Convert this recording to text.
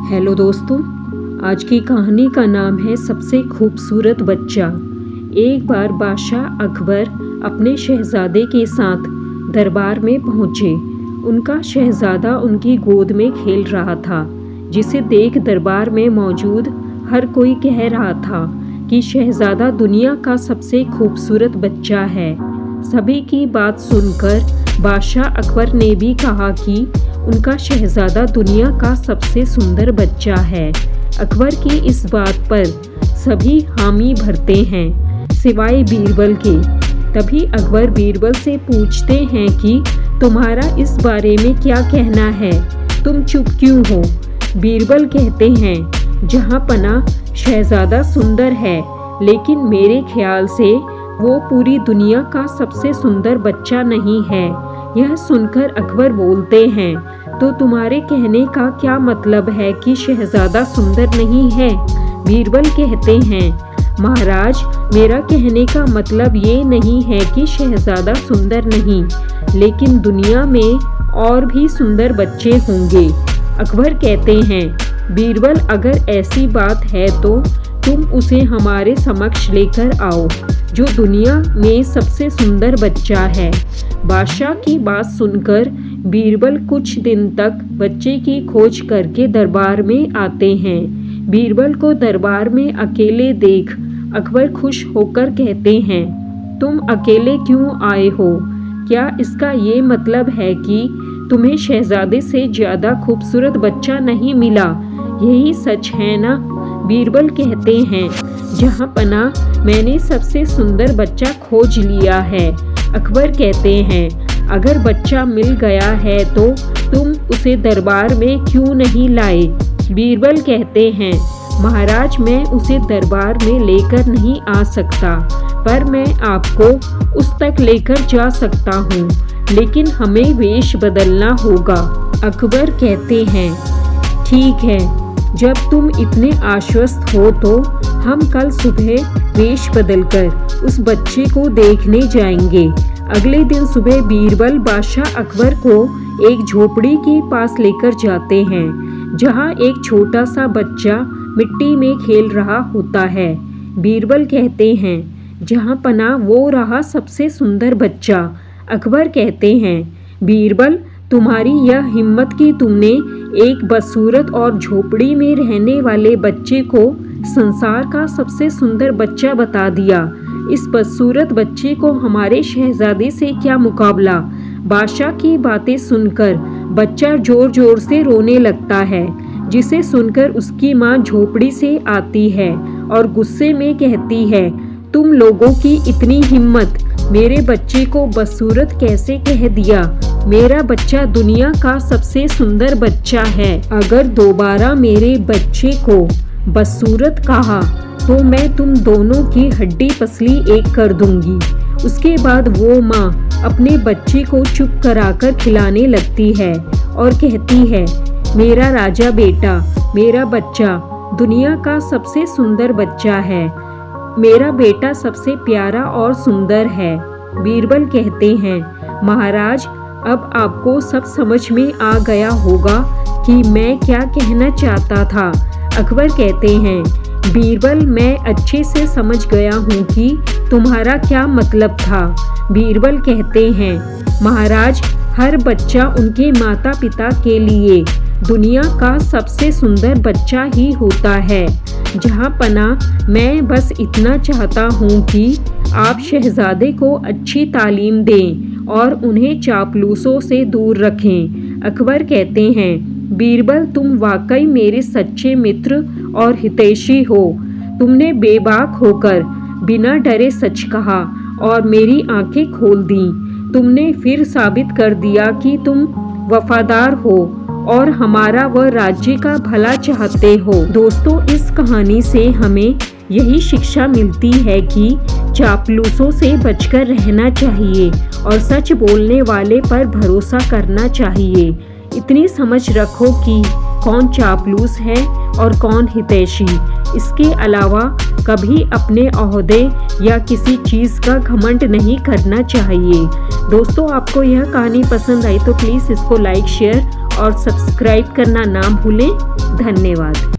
Hello दोस्तों, आज की कहानी का नाम है सबसे खूबसूरत बच्चा। एक बार बादशाह अकबर अपने शहजादे के साथ दरबार में पहुँचे। उनका शहजादा उनकी गोद में खेल रहा था, जिसे देख दरबार में मौजूद हर कोई कह रहा था कि शहजादा दुनिया का सबसे खूबसूरत बच्चा है। सभी की बात सुनकर बादशाह अकबर ने भी कहा कि उनका शहजादा दुनिया का सबसे सुंदर बच्चा है। अकबर की इस बात पर सभी हामी भरते हैं, सिवाय बीरबल के। तभी अकबर बीरबल से पूछते हैं कि तुम्हारा इस बारे में क्या कहना है, तुम चुप क्यों हो? बीरबल कहते हैं, जहाँ पना शहजादा सुंदर है, लेकिन मेरे ख्याल से वो पूरी दुनिया का सबसे सुंदर बच्चा नहीं है। यह सुनकर अकबर बोलते हैं, तो तुम्हारे कहने का क्या मतलब है कि शहजादा सुंदर नहीं है? बीरबल कहते हैं, महाराज, मेरा कहने का मतलब ये नहीं है कि शहजादा सुंदर नहीं, लेकिन दुनिया में और भी सुंदर बच्चे होंगे। अकबर कहते हैं, बीरबल, अगर ऐसी बात है तो तुम उसे हमारे समक्ष लेकर आओ, जो दुनिया में सबसे सुंदर बच्चा है। बादशाह की बात सुनकर बीरबल कुछ दिन तक बच्चे की खोज करके दरबार में आते हैं। बीरबल को दरबार में अकेले देख अकबर खुश होकर कहते हैं, तुम अकेले क्यों आए हो? क्या इसका ये मतलब है कि तुम्हें शहजादे से ज़्यादा खूबसूरत बच्चा नहीं मिला? यही सच है ना? बीरबल कहते हैं, जहाँ पना मैंने सबसे सुंदर बच्चा खोज लिया है। अकबर कहते हैं, अगर बच्चा मिल गया है तो तुम उसे दरबार में क्यों नहीं लाए? बीरबल कहते हैं, महाराज, मैं उसे दरबार में लेकर नहीं आ सकता, पर मैं आपको उस तक लेकर जा सकता हूँ, लेकिन हमें वेश बदलना होगा। अकबर कहते हैं, ठीक है, जब तुम इतने आश्वस्त हो तो हम कल सुबह वेश बदलकर उस बच्चे को देखने जाएंगे। अगले दिन सुबह बीरबल बादशाह अकबर को एक झोपड़ी के पास लेकर जाते हैं, जहां एक छोटा सा बच्चा मिट्टी में खेल रहा होता है। बीरबल कहते हैं, जहां पना वो रहा सबसे सुंदर बच्चा। अकबर कहते हैं, बीरबल, तुम्हारी यह हिम्मत कि तुमने एक बदसूरत और झोपड़ी में रहने वाले बच्चे को संसार का सबसे सुंदर बच्चा बता दिया। इस बदसूरत बच्चे को हमारे शहजादे से क्या मुकाबला? बादशाह की बातें सुनकर बच्चा जोर जोर से रोने लगता है, जिसे सुनकर उसकी माँ झोपड़ी से आती है और गुस्से में कहती है, तुम लोगों की इतनी हिम्मत, मेरे बच्चे को बदसूरत कैसे कह दिया? मेरा बच्चा दुनिया का सबसे सुंदर बच्चा है। अगर दोबारा मेरे बच्चे को बदसूरत कहा तो मैं तुम दोनों की हड्डी पसली एक कर दूंगी। उसके बाद वो माँ अपने बच्चे को चुप कराकर खिलाने लगती है और कहती है, मेरा राजा बेटा, मेरा बच्चा दुनिया का सबसे सुंदर बच्चा है। मेरा बेटा सबसे प्यारा और सुंदर है। बीरबल कहते हैं, महाराज, अब आपको सब समझ में आ गया होगा कि मैं क्या कहना चाहता था। अकबर कहते हैं, बीरबल, मैं अच्छे से समझ गया हूँ कि तुम्हारा क्या मतलब था। बीरबल कहते हैं, महाराज, हर बच्चा उनके माता पिता के लिए दुनिया का सबसे सुंदर बच्चा ही होता है। जहाँ पना मैं बस इतना चाहता हूँ कि आप शहजादे को अच्छी तालीम दें और उन्हें चापलूसों से दूर रखें। अकबर कहते हैं, बीरबल, तुम वाकई मेरे सच्चे मित्र और हितैषी हो। तुमने बेबाक होकर बिना डरे सच कहा और मेरी आंखें खोल दी। तुमने फिर साबित कर दिया कि तुम वफादार हो और हमारा व राज्य का भला चाहते हो। दोस्तों, इस कहानी से हमें यही शिक्षा मिलती है कि चापलूसों से बचकर रहना चाहिए और सच बोलने वाले पर भरोसा करना चाहिए। इतनी समझ रखो कि कौन चापलूस है और कौन हितैषी। इसके अलावा कभी अपने ओहदे या किसी चीज़ का घमंड नहीं करना चाहिए। दोस्तों, आपको यह कहानी पसंद आई तो प्लीज़ इसको लाइक, शेयर और सब्सक्राइब करना ना भूलें। धन्यवाद।